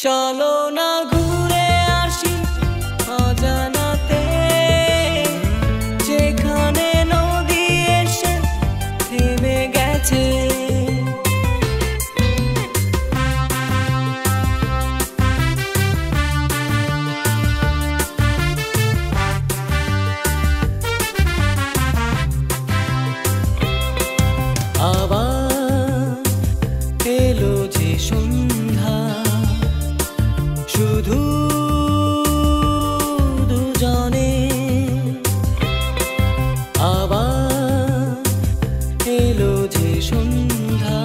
চলো না ঘুরে আসি অজানাতে, যেখানে নদী এসে থেমে গেছে। আবার এলো যে সন্ধ্যা, শুধু দুজনে। আবার এলো যে সন্ধ্যা,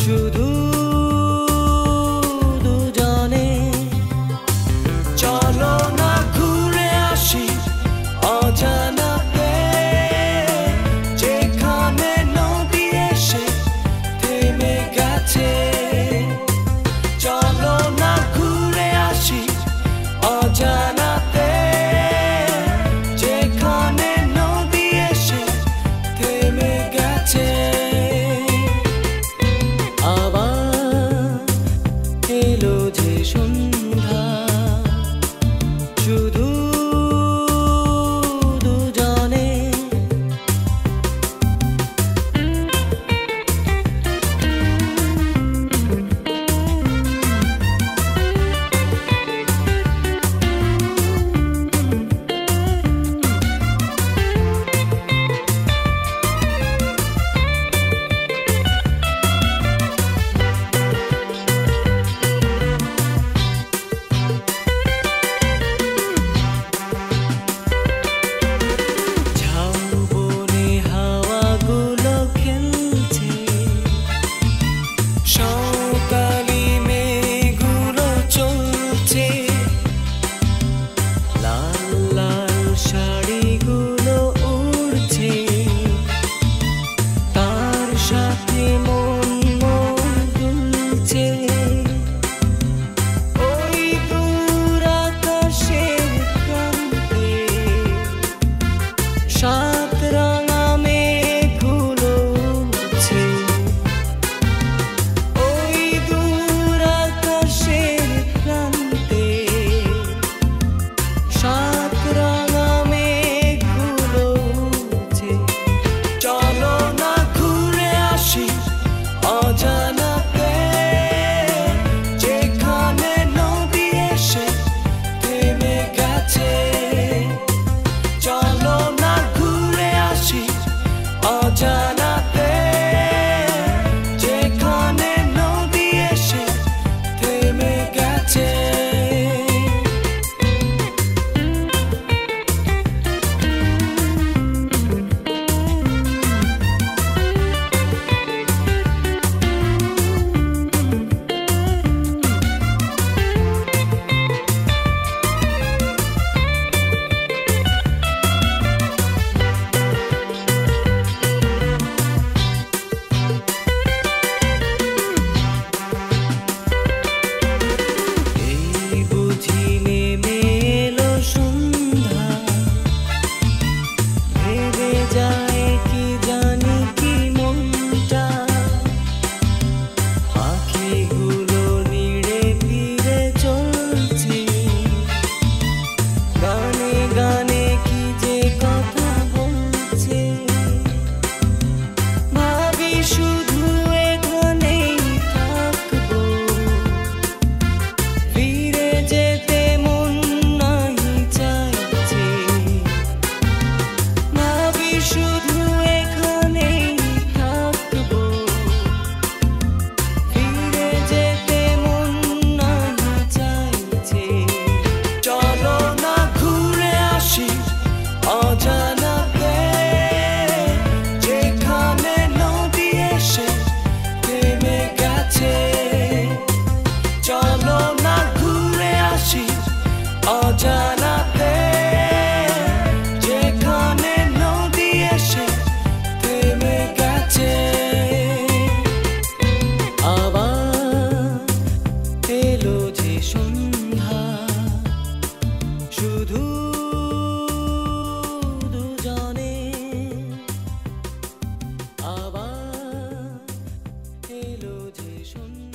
শুধু দুজনে। চলো না ঘুরে আসি অজানাতে, যেখানে নদী এসে থেমে গেছে। চলো না ঘুরে আসি অজানাতে, যেখানে নদী এসে থেমে গেছে। আবার এলো যে সন্ধ্যা, শুধু দুজনে। অজানাতে, যেখানে নদী এসে থেমে গেছে। আবার এলো যে সন্ধ্যা, শুধু দুজনে। আবার এলো যে সন্ধ্যা।